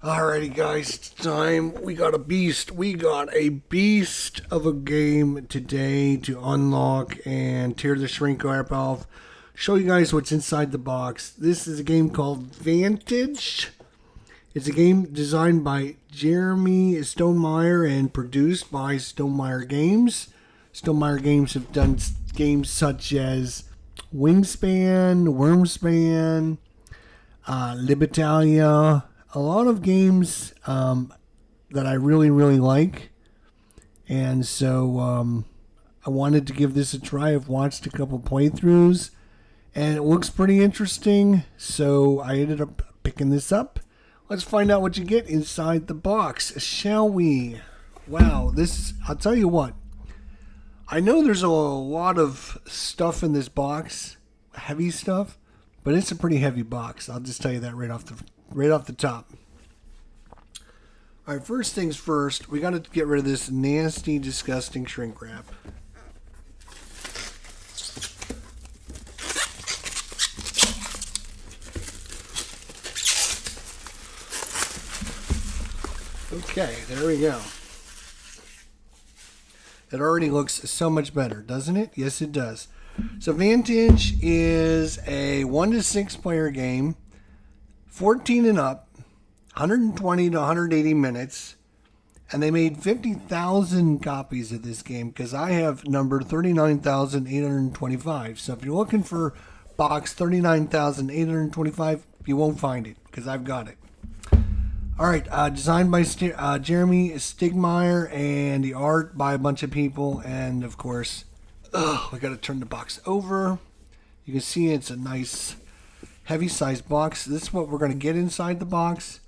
Alrighty, guys, it's time. We got a beast. We got a beast of a game today to unlock and tear the shrink wrap off. Show you guys what's inside the box. This is a game called VANTAGE. It's a game designed by Jamey Stegmaier and produced by Stegmaier Games. Stegmaier Games have done games such as Wingspan, Wormspan, Libitalia. A lot of games that I really like, and so I wanted to give this a try. I've watched a couple playthroughs and it looks pretty interesting, so I ended up picking this up. Let's find out what you get inside the box, shall we? Wow, I'll tell you what, I know there's a lot of stuff in this box, heavy stuff, but it's a pretty heavy box. I'll just tell you that right off the top. Alright, first things first, we got to get rid of this nasty, disgusting shrink wrap. Okay, there we go. It already looks so much better, doesn't it? Yes, it does. So VANTAGE is a 1 to 6 player game, 14 and up, 120 to 180 minutes, and they made 50,000 copies of this game because I have number 39,825. So if you're looking for box 39,825, you won't find it because I've got it. All right, designed by Jamey Stegmaier and the art by a bunch of people, and of course, we got to turn the box over. You can see it's a nice heavy sized box. This is what we're going to get inside the box.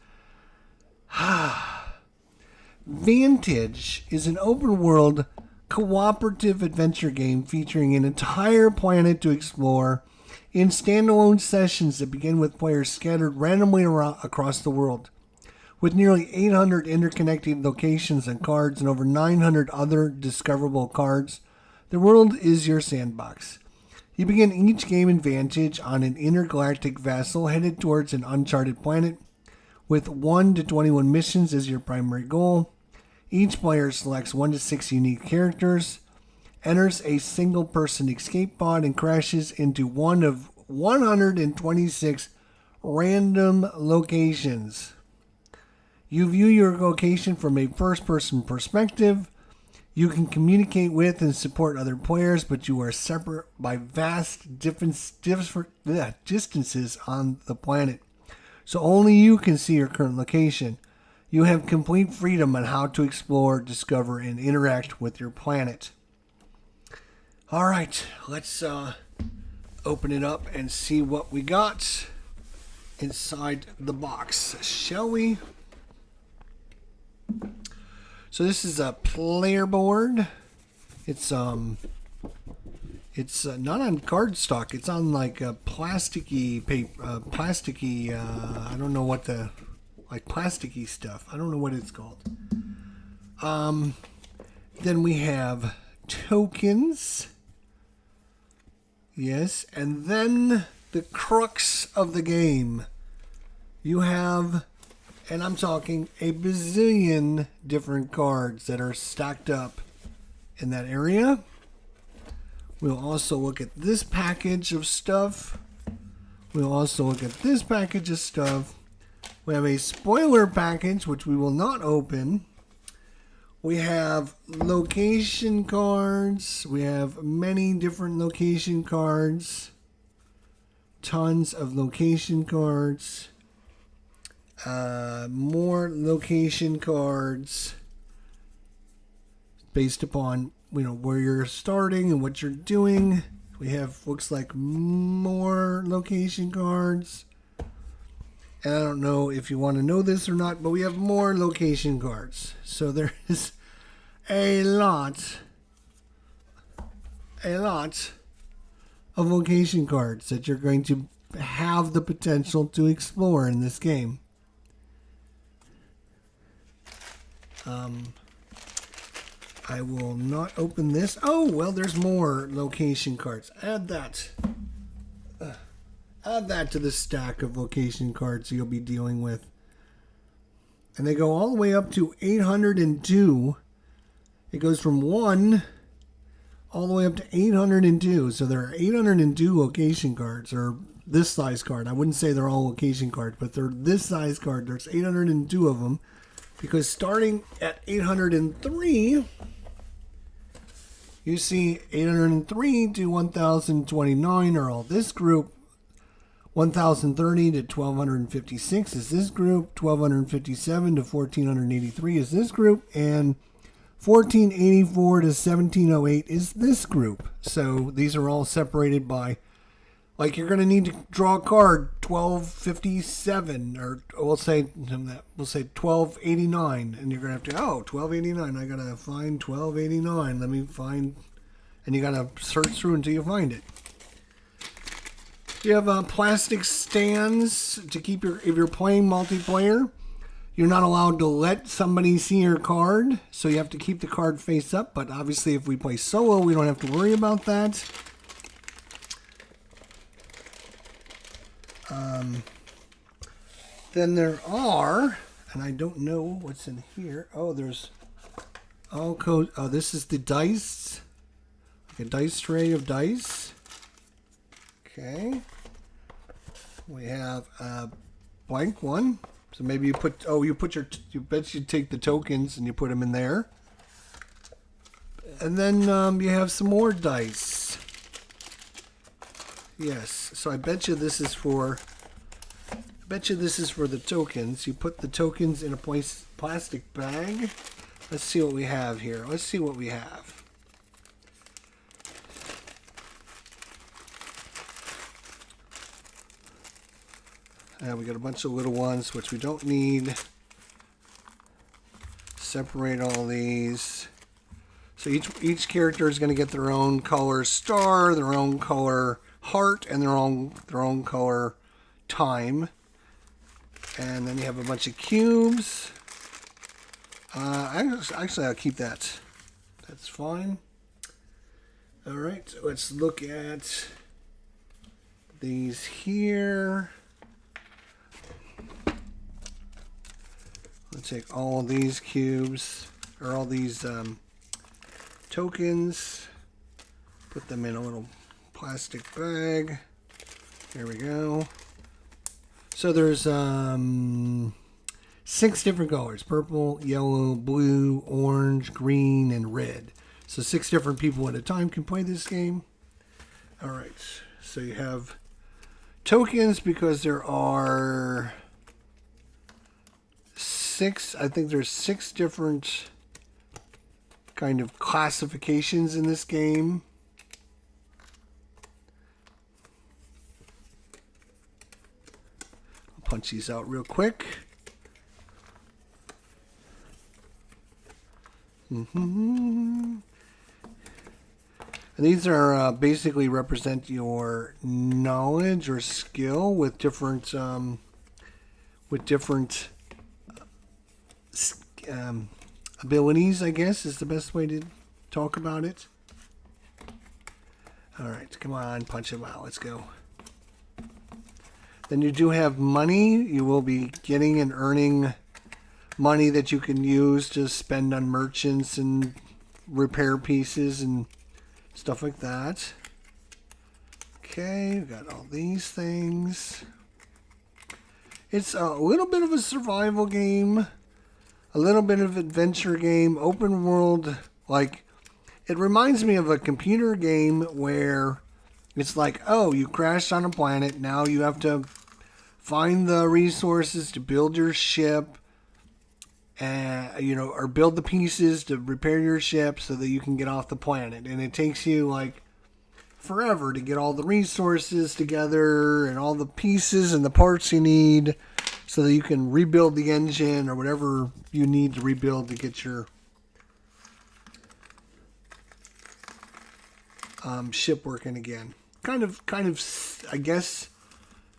VANTAGE is an open world cooperative adventure game featuring an entire planet to explore in standalone sessions that begin with players scattered randomly across the world. With nearly 800 interconnected locations and cards and over 900 other discoverable cards, the world is your sandbox. You begin each game in VANTAGE on an intergalactic vessel headed towards an uncharted planet with 1 to 21 missions as your primary goal. Each player selects 1 to 6 unique characters, enters a single-person escape pod, and crashes into one of 126 random locations. You view your location from a first-person perspective. You can communicate with and support other players, but you are separate by vast distances on the planet. So only you can see your current location. You have complete freedom on how to explore, discover, and interact with your planet. All right, let's open it up and see what we got inside the box, shall we? So this is a player board. It's not on cardstock. It's on like a plasticky paper, I don't know what plasticky stuff. I don't know what it's called. Then we have tokens. Yes, and then the crux of the game. You have, and I'm talking a bazillion different cards that are stacked up in that area. We'll also look at this package of stuff. We'll also look at this package of stuff. We have a spoiler package, which we will not open. We have location cards. We have many different location cards. Tons of location cards. More location cards based upon where you're starting and what you're doing. We have, looks like, more location cards. And I don't know if you want to know this or not, but we have more location cards. So there is a lot of location cards that you're going to have the potential to explore in this game. I will not open this. Oh, well, there's more location cards. Add that. Add that to the stack of location cards you'll be dealing with. And they go all the way up to 802. It goes from 1 all the way up to 802. So there are 802 location cards, or this size card. I wouldn't say they're all location cards, but they're this size card. There's 802 of them. Because starting at 803, you see 803 to 1029 are all this group. 1030 to 1256 is this group. 1257 to 1483 is this group. And 1484 to 1708 is this group. So these are all separated by, like, you're going to need to draw a card 1257, or we'll say 1289, and you're going to have to, 1289, I got to find 1289. Let me find, and you got to search through until you find it. You have plastic stands to keep if you're playing multiplayer, you're not allowed to let somebody see your card, so you have to keep the card face up, but obviously if we play solo, we don't have to worry about that. Then there are, and I don't know what's in here. There's all code. This is the dice, like a dice tray of dice. Okay. We have a blank one. So maybe you put, you take the tokens and you put them in there. And then you have some more dice. Yes. So I bet you this is for the tokens. You put the tokens in a plastic bag. Let's see what we have here. Let's see what we have. We got a bunch of little ones, which we don't need. Separate all these. So each character is going to get their own color star, their own color heart, and their own color time. And then you have a bunch of cubes. Actually, I'll keep that. That's fine. All right, so let's look at these here. Let's take all of these cubes, or all these tokens, put them in a little plastic bag. There we go. So there's 6 different colors: purple, yellow, blue, orange, green, and red. So 6 different people at a time can play this game. All right, so you have tokens because there are 6, I think there's 6 different kind of classifications in this game. I'll punch these out real quick. And these are basically represent your knowledge or skill with different abilities, I guess, is the best way to talk about it. All right, come on, punch them out. Let's go. Then you do have money. You will be getting and earning money that you can use to spend on merchants and repair pieces and stuff like that. Okay, we got all these things. It's a little bit of a survival game. A little bit of adventure game, open world. Like, it reminds me of a computer game where it's like, you crashed on a planet. Now you have to find the resources to build your ship, or build the pieces to repair your ship so that you can get off the planet. And it takes you like forever to get all the resources together and all the pieces and the parts you need, so that you can rebuild the engine or whatever you need to rebuild to get your ship working again. Kind of, I guess,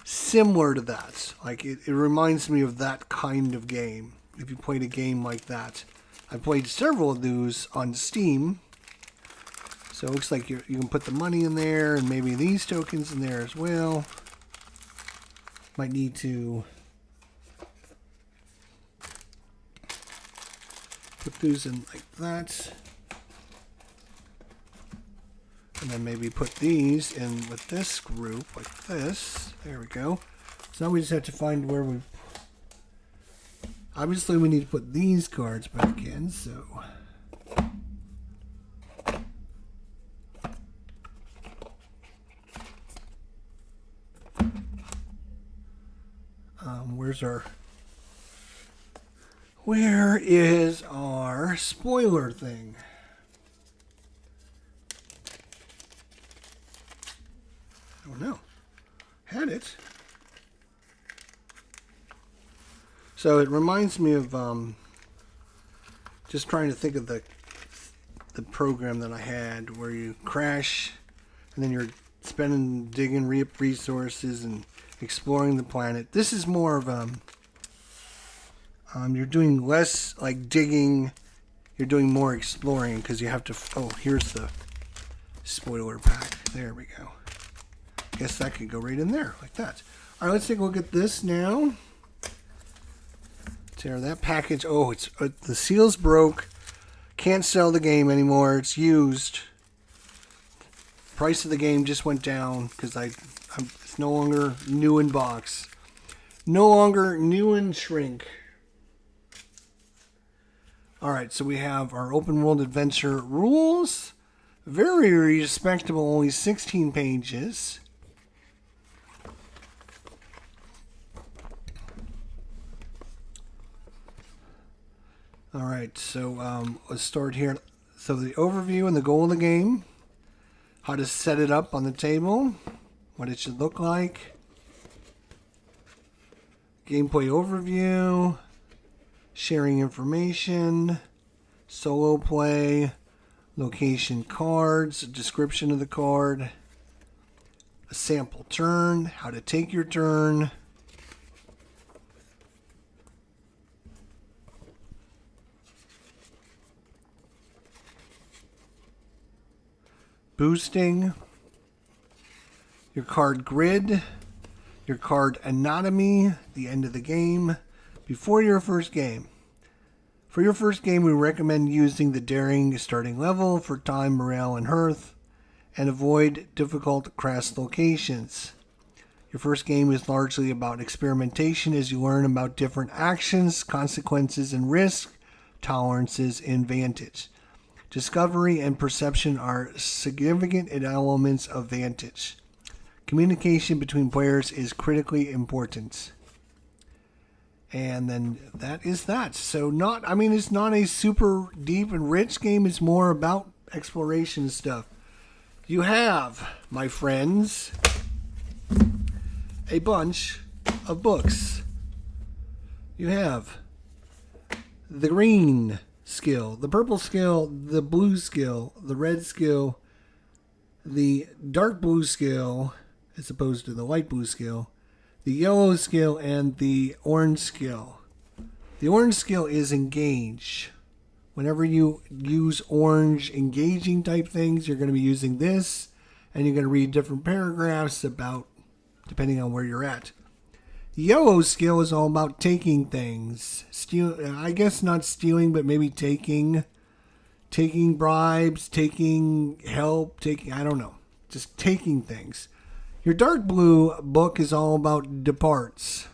similar to that. Like, it reminds me of that kind of game. If you played a game like that. I played several of those on Steam. So it looks like you can put the money in there and maybe these tokens in there as well. Might need to these in like that. And then maybe put these in with this group like this. There we go. So now we just have to find where we... Obviously we need to put these cards back in, so... Where is our spoiler thing? I don't know. Had it. So it reminds me of just trying to think of the program that I had where you crash and then you're digging resources and exploring the planet. This is more of you're doing less like digging, you're doing more exploring because you have to... Oh, here's the spoiler pack. There we go. Guess that could go right in there like that. All right, let's take a look at this now. Tear that package. Oh, it's the seal's broke. Can't sell the game anymore. It's used. Price of the game just went down because it's no longer new in box. No longer new in shrink. All right, so we have our open world adventure rules. Very respectable, only 16 pages. All right, so let's start here. So the overview and the goal of the game, how to set it up on the table, what it should look like, gameplay overview, sharing information, solo play, location cards, description of the card, a sample turn, how to take your turn, boosting, your card grid, your card anatomy, the end of the game, before your first game. For your first game, we recommend using the daring starting level for time, morale, and hearth, and avoid difficult crash locations. Your first game is largely about experimentation as you learn about different actions, consequences, and risk tolerances in Vantage. Discovery and perception are significant elements of Vantage. Communication between players is critically important. And then that is that. So it's not a super deep and rich game. It's more about exploration stuff. You have, my friends, a bunch of books. You have the green skill, the purple skill, the blue skill, the red skill, the dark blue skill, as opposed to the light blue skill, the yellow skill, and the orange skill. The orange skill is engage. Whenever you use orange engaging type things, you're going to be using this, and you're going to read different paragraphs about, depending on where you're at. The yellow skill is all about taking things. I guess not stealing, but maybe taking bribes, taking help, I don't know. Just taking things. Your dark blue book is all about departs.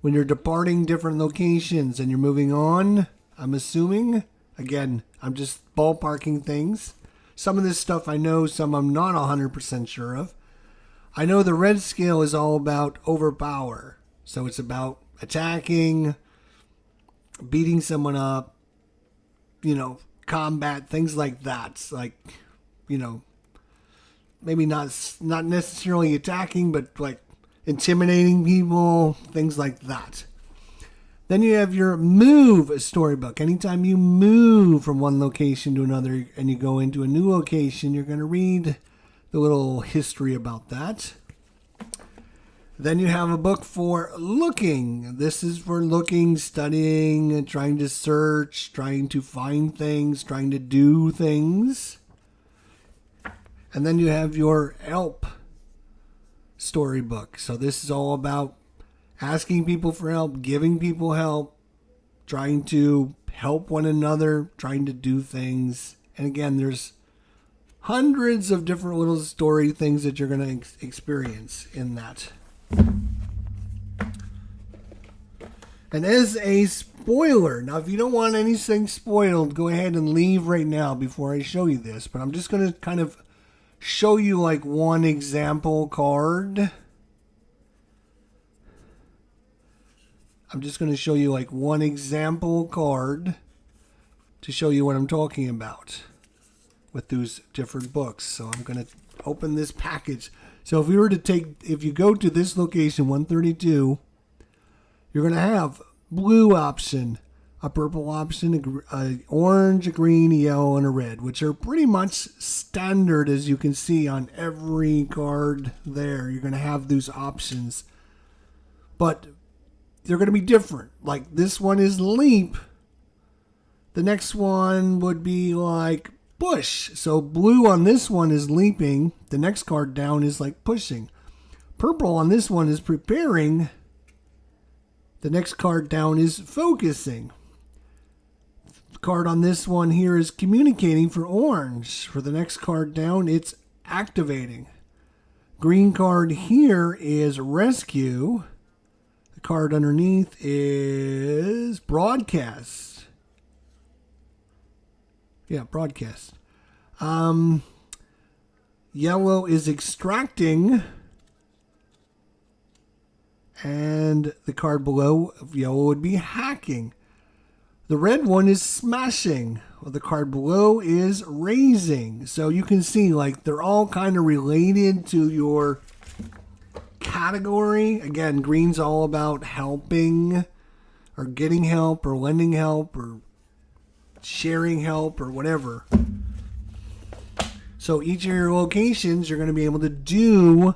When you're departing different locations and you're moving on, I'm assuming. Again, I'm just ballparking things. Some of this stuff I know, some I'm not 100% sure of. I know the red skill is all about overpower. So it's about attacking, beating someone up, combat, things like that. It's like, maybe not necessarily attacking, but like intimidating people, things like that. Then you have your move storybook. Anytime you move from one location to another and you go into a new location, you're going to read the little history about that. Then you have a book for looking. This is for looking, studying, trying to search, trying to find things, trying to do things. And then you have your help storybook. So this is all about asking people for help, giving people help, trying to help one another, trying to do things. And again, there's hundreds of different little story things that you're going to experience in that. And as a spoiler, now if you don't want anything spoiled, go ahead and leave right now before I show you this. But I'm just going to kind of show you like one example card. I'm just going to show you like one example card to show you what I'm talking about with those different books. So I'm going to open this package. So if you go to this location, 132, you're going to have blue option, a purple option, a orange, a green, a yellow, and a red, which are pretty much standard, as you can see on every card there. You're going to have those options, but they're going to be different. Like this one is leap. The next one would be like push. So blue on this one is leaping. The next card down is like pushing. Purple on this one is preparing. The next card down is focusing. The card on this one here is communicating for orange. For the next card down, it's activating. Green card here is rescue. The card underneath is broadcast. Yeah, broadcast. Yellow is extracting. And the card below yellow would be hacking. The red one is smashing. Well, the card below is raising. So you can see like they're all kind of related to your category. Again, green's all about helping or getting help or lending help or sharing help or whatever. So each of your locations you're going to be able to do.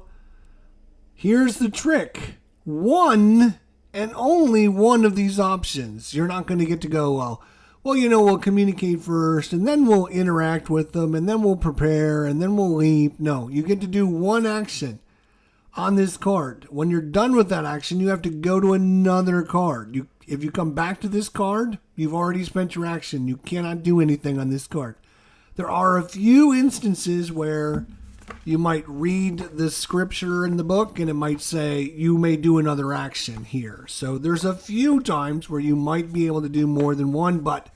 Here's the trick. One and only one of these options. You're not going to get to go, we'll communicate first and then we'll interact with them and then we'll prepare and then we'll leap. No, you get to do one action on this card. When you're done with that action, you have to go to another card. If you come back to this card, you've already spent your action. You cannot do anything on this card. There are a few instances where you might read the scripture in the book and it might say you may do another action here. So there's a few times where you might be able to do more than one, but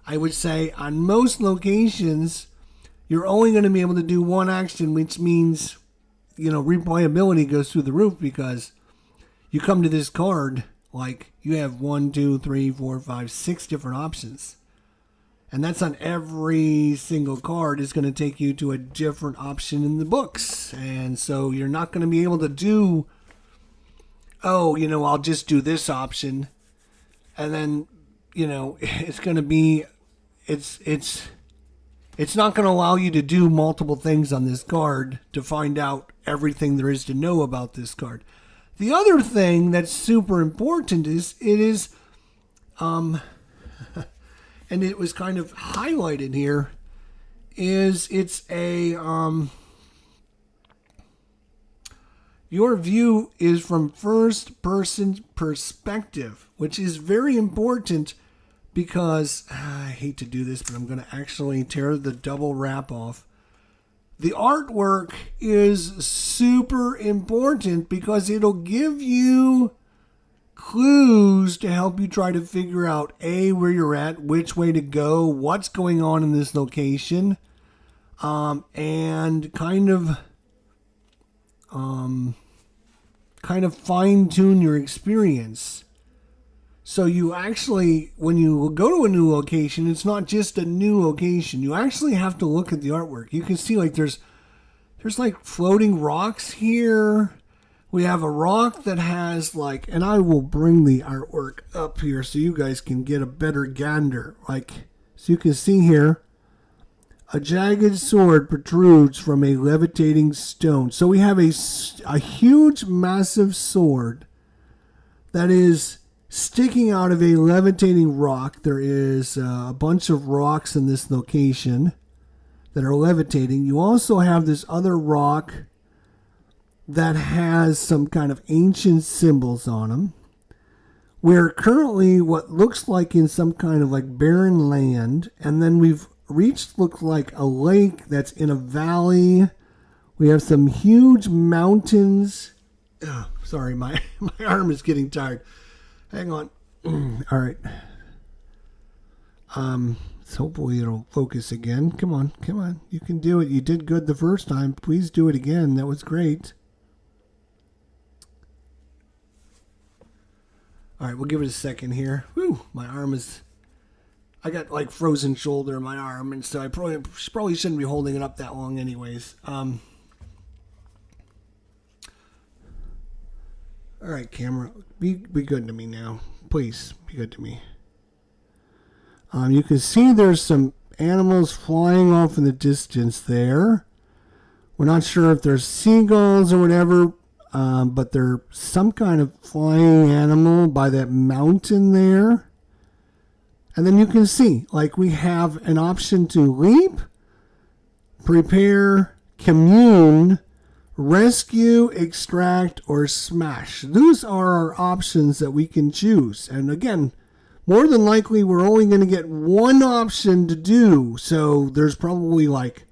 I would say on most locations, you're only going to be able to do one action, which means, replayability goes through the roof because you come to this card, like you have 1, 2, 3, 4, 5, 6 different options. And that's on every single card is going to take you to a different option in the books. And so you're not going to be able to do, I'll just do this option. And then, it's going to be, it's not going to allow you to do multiple things on this card to find out everything there is to know about this card. The other thing that's super important is and it was kind of highlighted here, is it's a, your view is from first person perspective, which is very important because, I hate to do this, but I'm going to actually tear the double wrap off. The artwork is super important because it'll give you clues to help you try to figure out where you're at, which way to go, what's going on in this location, and kind of fine-tune your experience. So you actually, when you go to a new location, it's not just a new location. You actually have to look at the artwork. You can see like there's like floating rocks here. We have a rock that has like, and I will bring the artwork up here so you guys can get a better gander. So you can see here, a jagged sword protrudes from a levitating stone. So we have a huge, massive sword that is sticking out of a levitating rock. There is a bunch of rocks in this location that are levitating. You also have this other rock that has some kind of ancient symbols on them. We're currently what looks like in some kind of like barren land, and then we've reached looks like a lake that's in a valley. We have some huge mountains. Oh, sorry, my arm is getting tired. Hang on. All right. So hopefully it'll focus again. Come on. You can do it. You did good the first time. Please do it again. That was great. All right, we'll give it a second here. Whew, my arm is... I got like frozen shoulder in my arm, and so I probably shouldn't be holding it up that long anyways. All right, camera, be good to me now. Please, be good to me. You can see there's some animals flying off in the distance there. We're not sure if they're seagulls or whatever, but they're some kind of flying animal by that mountain there. And then you can see, like, we have an option to leap, prepare, commune, rescue, extract, or smash. Those are our options that we can choose. And again, more than likely, we're only going to get one option to do. So there's probably like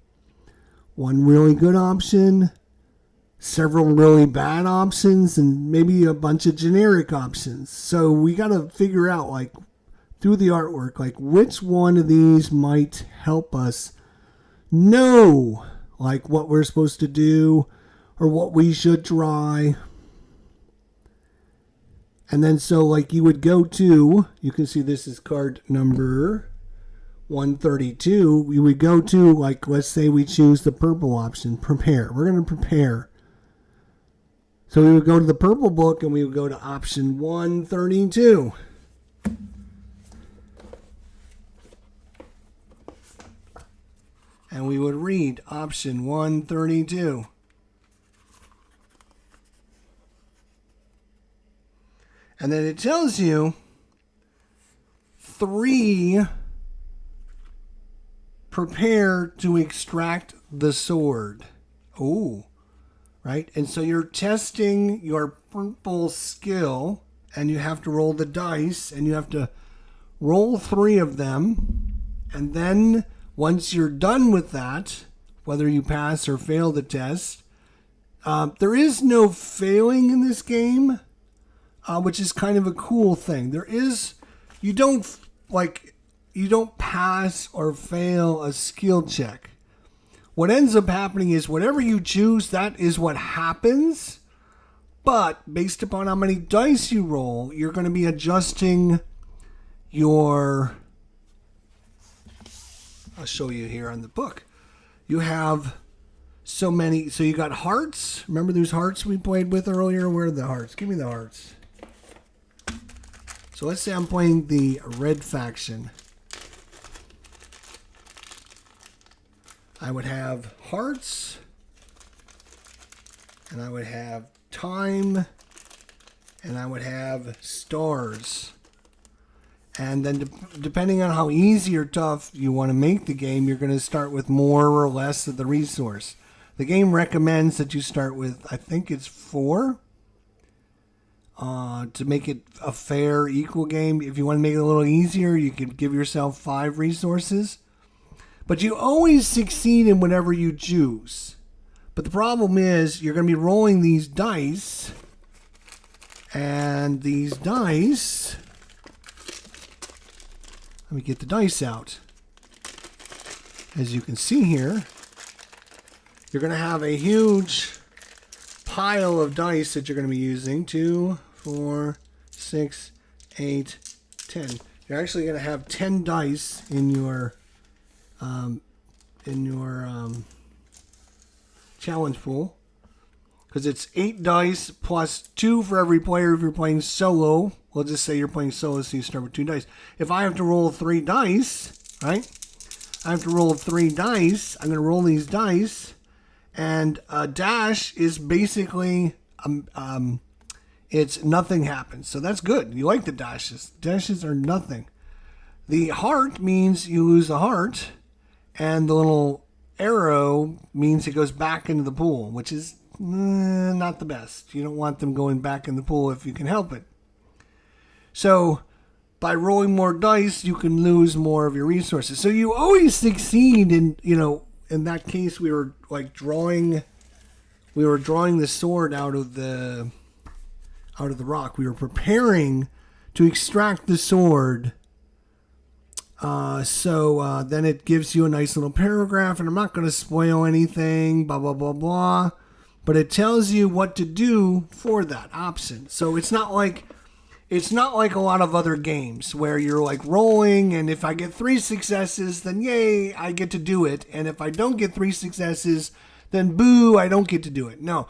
one really good option, several really bad options, and maybe a bunch of generic options. So we got to figure out, like, through the artwork, like, which one of these might help us know, like, what we're supposed to do or what we should try. And then so, like, you would go to, you can see this is card number 132. We would go to, like, let's say we choose the purple option, prepare. We're going to prepare. So we would go to the purple book and we would go to option 132. And we would read option 132. And then it tells you 3 prepare to extract the sword. Oh, right? And so you're testing your purple skill, and you have to roll the dice, and you have to roll 3 of them. And then once you're done with that, whether you pass or fail the test, there is no failing in this game, which is kind of a cool thing. You don't pass or fail a skill check. What ends up happening is whatever you choose, that is what happens. But based upon how many dice you roll, you're going to be adjusting your... I'll show you here on the book. You have so many. So you got hearts. Remember those hearts we played with earlier? Where are the hearts? Give me the hearts. So let's say I'm playing the red faction. I would have hearts. And I would have time. And I would have stars. And then depending on how easy or tough you want to make the game, you're going to start with more or less of the resource. The game recommends that you start with, I think it's 4, to make it a fair, equal game. If you want to make it a little easier, you could give yourself 5 resources. But you always succeed in whatever you choose. But the problem is you're going to be rolling these dice. And these dice... Let me get the dice out. As you can see here, you're going to have a huge pile of dice that you're going to be using. 2, 4, 6, 8, 10. You're actually going to have 10 dice in your challenge pool, because it's 8 dice plus 2 for every player if you're playing solo. We'll just say you're playing solo, so you start with 2 dice. If I have to roll 3 dice, right? I have to roll 3 dice. I'm going to roll these dice, and a dash is basically it's nothing happens. So that's good. You like the dashes. Dashes are nothing. The heart means you lose a heart, and the little arrow means it goes back into the pool, which is not the best. You don't want them going back in the pool if you can help it. So by rolling more dice, you can lose more of your resources. So you always succeed in, in that case, we were drawing the sword out of the rock. We were preparing to extract the sword. So then it gives you a nice little paragraph, and I'm not going to spoil anything, blah, blah, blah, blah. But it tells you what to do for that option. So it's not like a lot of other games where you're rolling, and if I get 3 successes, then yay, I get to do it. And if I don't get 3 successes, then boo, I don't get to do it. No.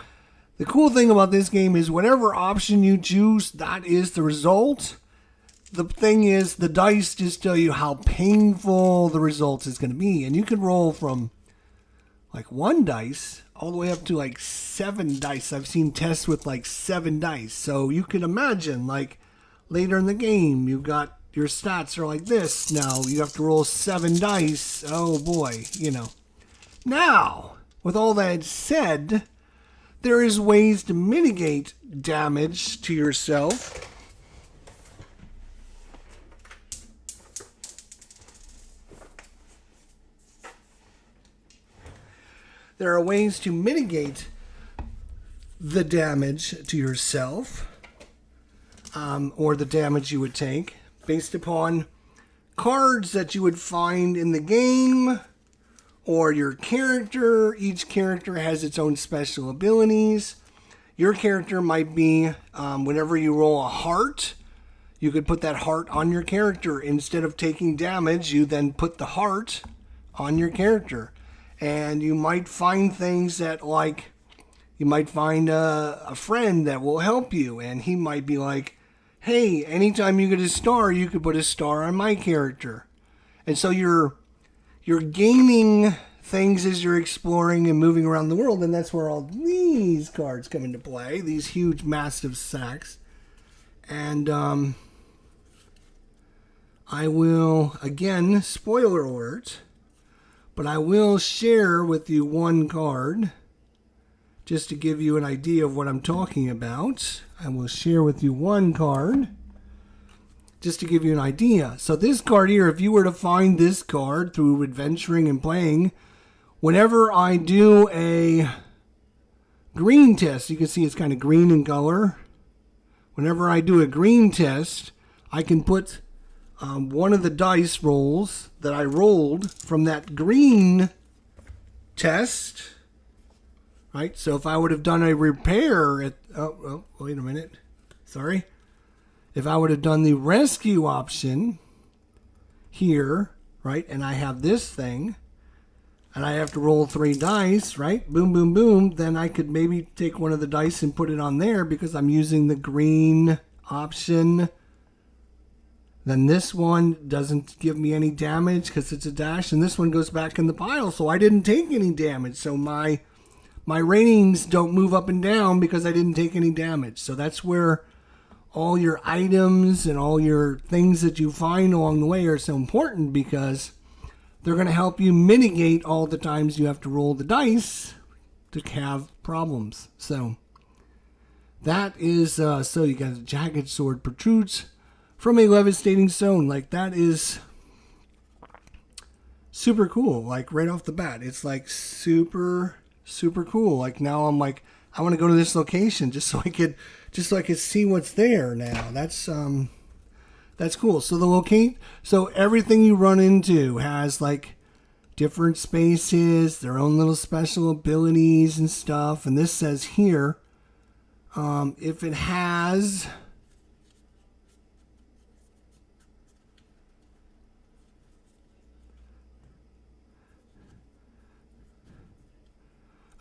The cool thing about this game is whatever option you choose, that is the result. The thing is, the dice just tell you how painful the result is going to be. And you can roll from 1 dice all the way up to 7 dice. I've seen tests with 7 dice. So you can imagine later in the game, you've got your stats are like this. Now you have to roll 7 dice. Oh boy, Now, with all that said, there is ways to mitigate damage to yourself. There are ways to mitigate the damage to yourself, or the damage you would take, based upon cards that you would find in the game, or your character. Each character has its own special abilities. Your character might be, whenever you roll a heart, you could put that heart on your character. Instead of taking damage, you then put the heart on your character. And you might find things that you might find a friend that will help you, and he might be like, hey, anytime you get a star, you could put a star on my character. And so you're gaining things as you're exploring and moving around the world, and that's where all these cards come into play, these huge, massive sacks. And I will, again, spoiler alert, but I will share with you one card just to give you an idea of what I'm talking about. I will share with you one card just to give you an idea. So this card here, if you were to find this card through adventuring and playing, whenever I do a green test, you can see it's kind of green in color. Whenever I do a green test, I can put one of the dice rolls that I rolled from that green test, right? So if I would have done a repair at, wait a minute, sorry. If I would have done the rescue option here, right, and I have this thing, and I have to roll 3 dice, right, boom, boom, boom, then I could maybe take one of the dice and put it on there because I'm using the green option. Then this one doesn't give me any damage because it's a dash, and this one goes back in the pile, so I didn't take any damage. So my ratings don't move up and down because I didn't take any damage. So that's where all your items and all your things that you find along the way are so important, because they're going to help you mitigate all the times you have to roll the dice to have problems. So that is, so you got a jagged sword protrudes from a levistating stone. That is super cool. Right off the bat, it's super, super cool. Now I'm I want to go to this location just so I could see what's there now. That's cool. So everything you run into has different spaces, their own little special abilities and stuff. And this says here, if it has,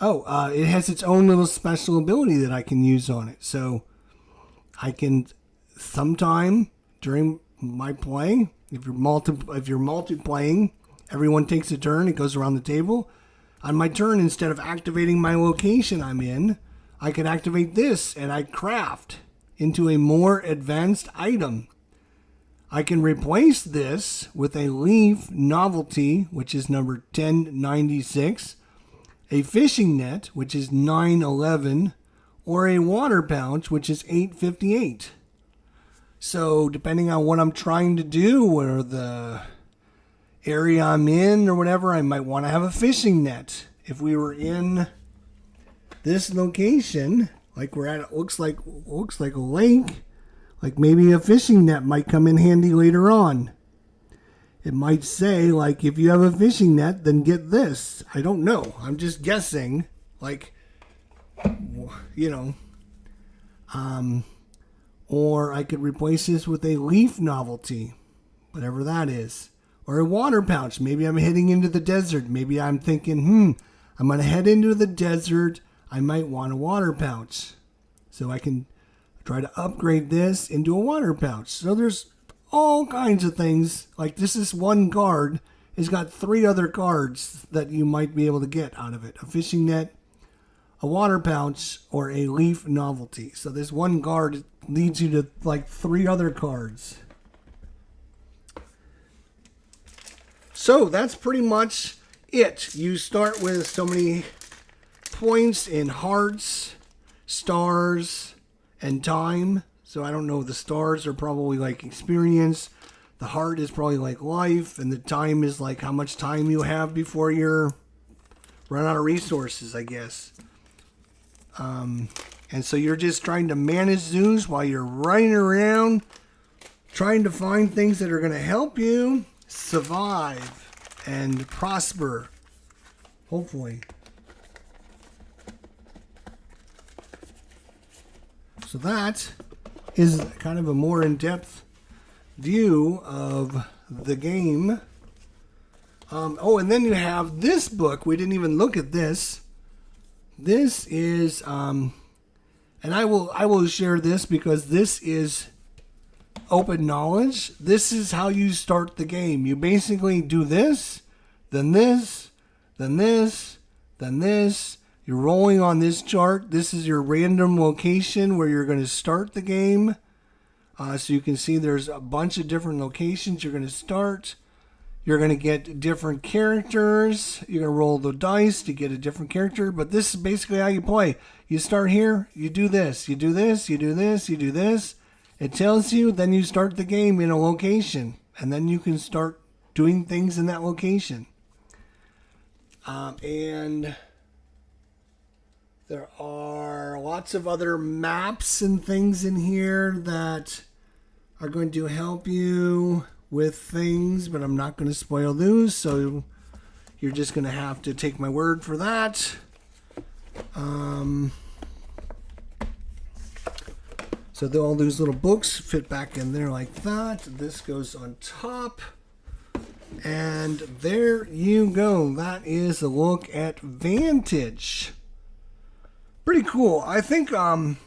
it has its own little special ability that I can use on it. So I can sometime during my play, if you're multiplaying, everyone takes a turn. It goes around the table. On my turn, instead of activating my location I'm in, I can activate this, and I craft into a more advanced item. I can replace this with a leaf novelty, which is number 1096, a fishing net, which is 911, or a water pouch, which is 858. So depending on what I'm trying to do or the area I'm in or whatever, I might want to have a fishing net. If we were in this location, like we're at, it looks like a lake, like maybe a fishing net might come in handy later on. It might say, like, if you have a fishing net, then get this. I don't know. I'm just guessing. Like, you know. Or I could replace this with a leaf novelty, whatever that is. Or a water pouch. Maybe I'm heading into the desert. Maybe I'm thinking, I'm going to head into the desert. I might want a water pouch. So I can try to upgrade this into a water pouch. So there's all kinds of things. Like this one card has got 3 other cards that you might be able to get out of it. A fishing net, a water pouch, or a leaf novelty. So this one card leads you to like 3 other cards. So that's pretty much it. You start with so many points in hearts, stars, and time. So I don't know, the stars are probably like experience, the heart is probably like life, and the time is like how much time you have before you're run out of resources, I guess. And so you're just trying to manage zoos while you're running around, trying to find things that are going to help you survive and prosper, hopefully. So that is kind of a more in-depth view of the game. And then you have this book. We didn't even look at this. This is, and I will share this because this is open knowledge. This is how you start the game. You basically do this, then this, then this, then this. You're rolling on this chart. This is your random location where you're going to start the game. So you can see there's a bunch of different locations you're going to start. You're going to get different characters. You're going to roll the dice to get a different character. But this is basically how you play. You start here. You do this. You do this. You do this. You do this. It tells you. Then you start the game in a location. And then you can start doing things in that location. And there are lots of other maps and things in here that are going to help you with things, but I'm not going to spoil those, so you're just going to have to take my word for that. So all those little books fit back in there like that. This goes on top. And there you go. That is a look at Vantage. Pretty cool. I think I'm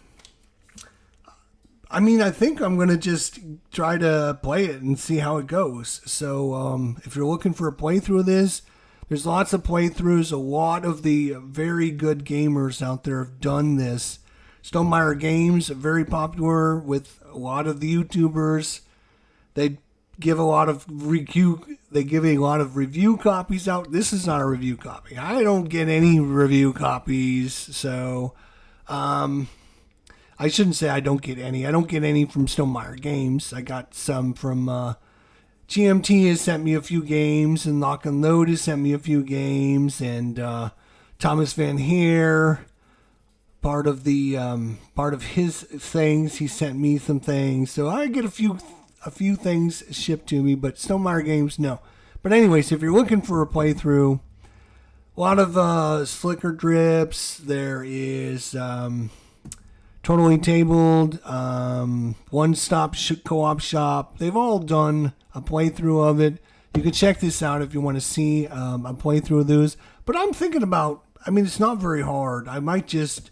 going to just try to play it and see how it goes. So if you're looking for a playthrough of this, there's lots of playthroughs. A lot of the very good gamers out there have done this. Stegmaier Games, very popular with a lot of the YouTubers. They give a lot of review copies out. This is not a review copy. I don't get any review copies, so I shouldn't say I don't get any. I don't get any from Stegmaier Games. I got some from GMT has sent me a few games, and Lock and Load has sent me a few games, and Thomas Van Heer, part of his things, he sent me some things. So I get a few things shipped to me, but Stegmaier Games, no. But anyways, if you're looking for a playthrough, a lot of Slicker Drips. There is Totally Tabled, One Stop Co-op Shop. They've all done a playthrough of it. You can check this out if you want to see a playthrough of those. But I'm thinking about, it's not very hard. I might just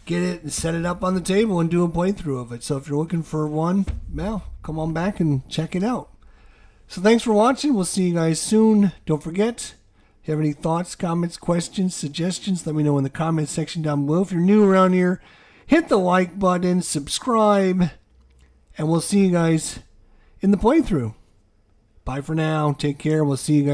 get it and set it up on the table and do a playthrough of it. So if you're looking for one, well, come on back and check it out. So thanks for watching. We'll see you guys soon. Don't forget, if you have any thoughts, comments, questions, suggestions, let me know in the comments section down below. If you're new around here, hit the like button, subscribe, and we'll see you guys in the playthrough. Bye for now. Take care. We'll see you guys.